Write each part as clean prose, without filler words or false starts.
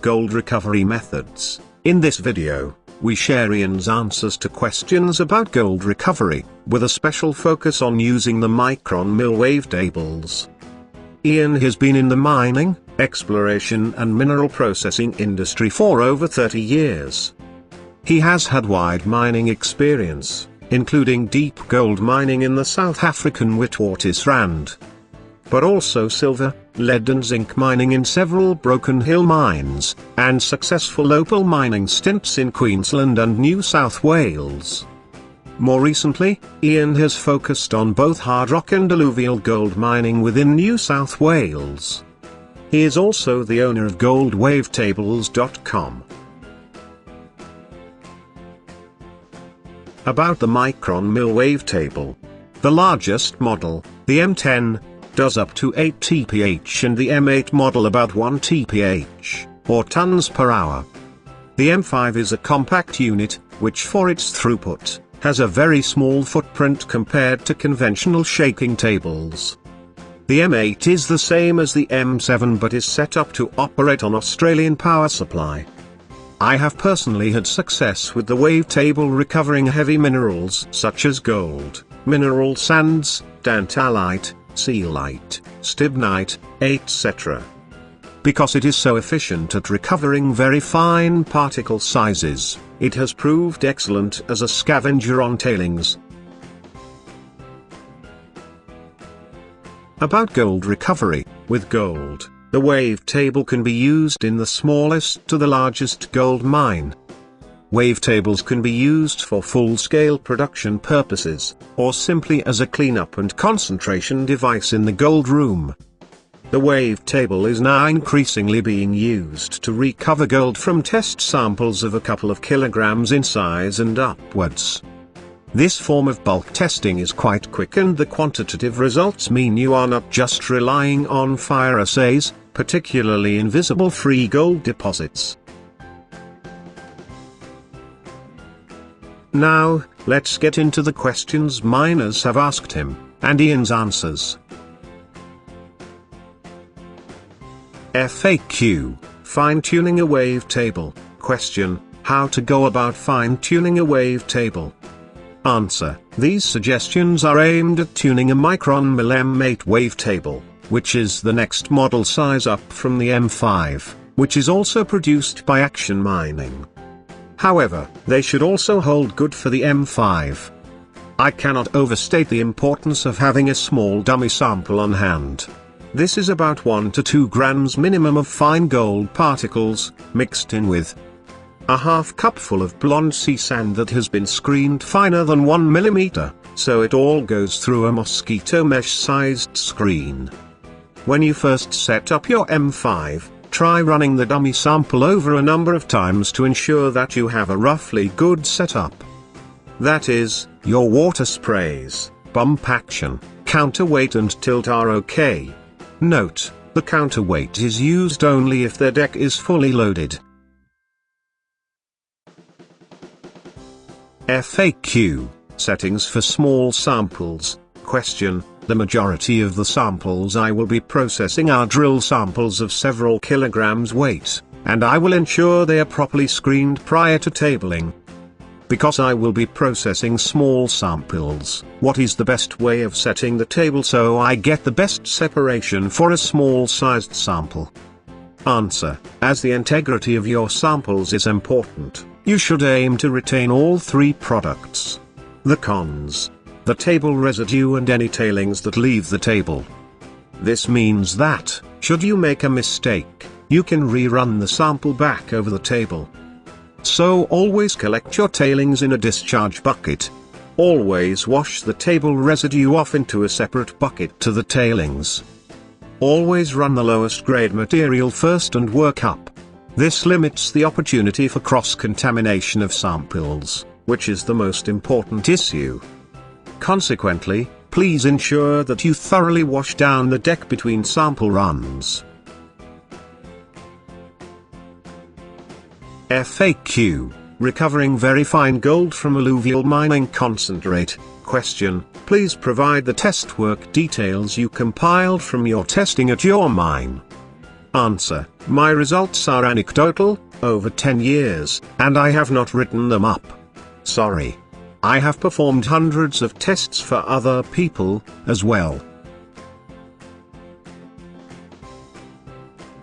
Gold recovery methods. In this video, we share Ian's answers to questions about gold recovery, with a special focus on using the micron mill wavetables. Ian has been in the mining, exploration and mineral processing industry for over 30 years. He has had wide mining experience, including deep gold mining in the South African Witwatersrand, but also silver, lead and zinc mining in several Broken Hill mines, and successful opal mining stints in Queensland and New South Wales. More recently, Ian has focused on both hard rock and alluvial gold mining within New South Wales. He is also the owner of goldwavetables.com. About the micron mill wavetable. The largest model, the M10, does up to 8 TPH and the M8 model about 1 TPH, or tons per hour. The M5 is a compact unit, which for its throughput, has a very small footprint compared to conventional shaking tables. The M8 is the same as the M7 but is set up to operate on Australian power supply. I have personally had success with the wavetable recovering heavy minerals such as gold, mineral sands, tantalite, sealite, stibnite, etc. Because it is so efficient at recovering very fine particle sizes, it has proved excellent as a scavenger on tailings. About gold recovery. With gold, the wavetable can be used in the smallest to the largest gold mine. Wavetables can be used for full-scale production purposes, or simply as a cleanup and concentration device in the gold room. The wavetable is now increasingly being used to recover gold from test samples of a couple of kilograms in size and upwards. This form of bulk testing is quite quick and the quantitative results mean you are not just relying on fire assays, particularly in visible free gold deposits. Now, let's get into the questions miners have asked him, and Ian's answers. FAQ: Fine-tuning a wavetable. Question: How to go about fine-tuning a wavetable? Answer: These suggestions are aimed at tuning a micron mill M8 wavetable, which is the next model size up from the M5, which is also produced by Action Mining. However, they should also hold good for the M5. I cannot overstate the importance of having a small dummy sample on hand. This is about 1 to 2 grams minimum of fine gold particles, mixed in with a half cupful of blonde sea sand that has been screened finer than 1 millimeter, so it all goes through a mosquito mesh-sized screen. When you first set up your M5, try running the dummy sample over a number of times to ensure that you have a roughly good setup. That is, your water sprays, bump action, counterweight and tilt are okay. Note, the counterweight is used only if the deck is fully loaded. FAQ: Settings for small samples. Question: The majority of the samples I will be processing are drill samples of several kilograms weight, and I will ensure they are properly screened prior to tabling. Because I will be processing small samples, what is the best way of setting the table so I get the best separation for a small-sized sample? Answer: As the integrity of your samples is important, you should aim to retain all three products. The cons: the table residue and any tailings that leave the table. This means that, should you make a mistake, you can rerun the sample back over the table. So always collect your tailings in a discharge bucket. Always wash the table residue off into a separate bucket to the tailings. Always run the lowest grade material first and work up. This limits the opportunity for cross-contamination of samples, which is the most important issue. Consequently, please ensure that you thoroughly wash down the deck between sample runs. FAQ: Recovering very fine gold from alluvial mining concentrate. Question: Please provide the test work details you compiled from your testing at your mine. Answer: my results are anecdotal, over 10 years, and I have not written them up. Sorry. I have performed hundreds of tests for other people, as well.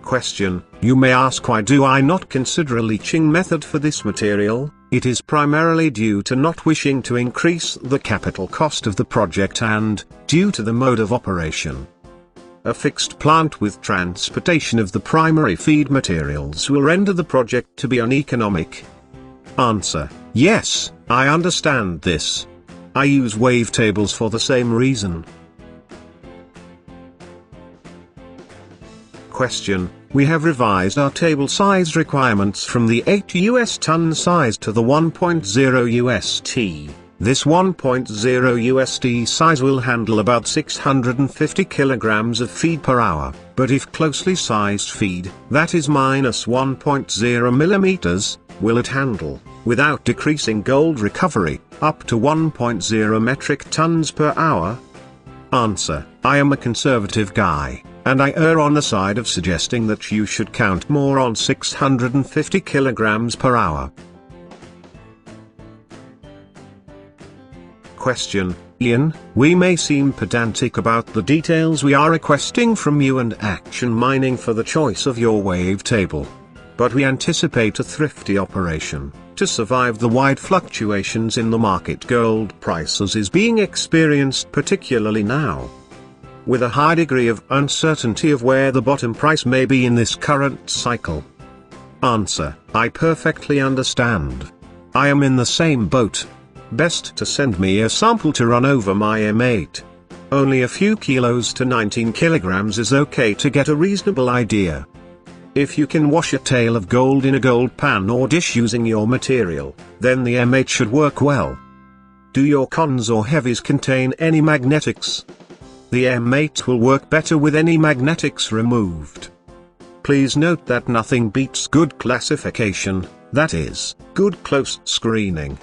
Question: you may ask, why do I not consider a leaching method for this material? It is primarily due to not wishing to increase the capital cost of the project and, due to the mode of operation. A fixed plant with transportation of the primary feed materials will render the project to be uneconomic. Answer: yes, I understand this. I use wavetables for the same reason. Question: we have revised our table size requirements from the 8 US ton size to the 1.0 UST. This 1.0 UST size will handle about 650 kilograms of feed per hour, but if closely sized feed, that is minus 1.0 millimeters, will it handle, without decreasing gold recovery, up to 1.0 metric tons per hour? Answer: I am a conservative guy, and I err on the side of suggesting that you should count more on 650 kilograms per hour. Question: Ian, we may seem pedantic about the details we are requesting from you and Action Mining for the choice of your wavetable. But we anticipate a thrifty operation, to survive the wide fluctuations in the market gold prices is being experienced particularly now. With a high degree of uncertainty of where the bottom price may be in this current cycle. Answer: I perfectly understand. I am in the same boat. Best to send me a sample to run over my M8. Only a few kilos to 19 kilograms is okay to get a reasonable idea. If you can wash a tail of gold in a gold pan or dish using your material, then the M8 should work well. Do your cons or heavies contain any magnetics? The M8 will work better with any magnetics removed. Please note that nothing beats good classification, that is, good close screening.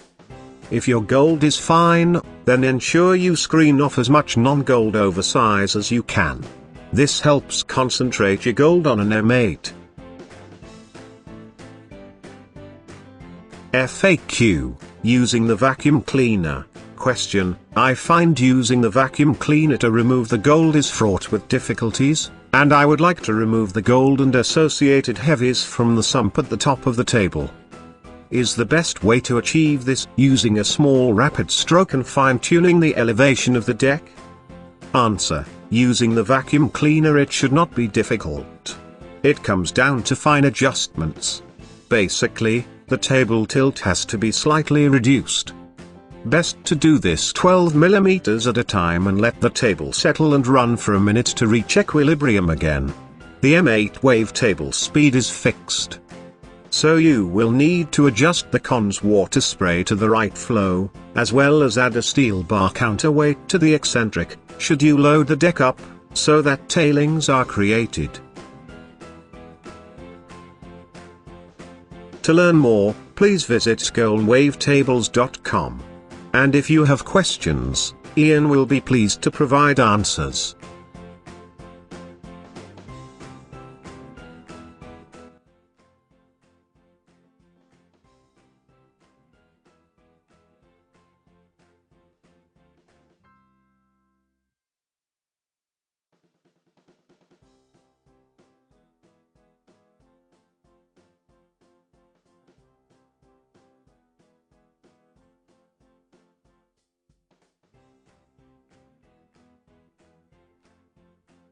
If your gold is fine, then ensure you screen off as much non-gold oversize as you can. This helps concentrate your gold on an M8. FAQ: using the vacuum cleaner. Question: I find using the vacuum cleaner to remove the gold is fraught with difficulties, and I would like to remove the gold and associated heavies from the sump at the top of the table. Is the best way to achieve this using a small rapid stroke and fine-tuning the elevation of the deck? Answer: using the vacuum cleaner it should not be difficult. It comes down to fine adjustments. Basically, the table tilt has to be slightly reduced. Best to do this 12 mm at a time and let the table settle and run for a minute to reach equilibrium again. The M8 wavetable speed is fixed, so you will need to adjust the cons water spray to the right flow, as well as add a steel bar counterweight to the eccentric, should you load the deck up, so that tailings are created. To learn more, please visit goldwavetables.com. And if you have questions, Ian will be pleased to provide answers.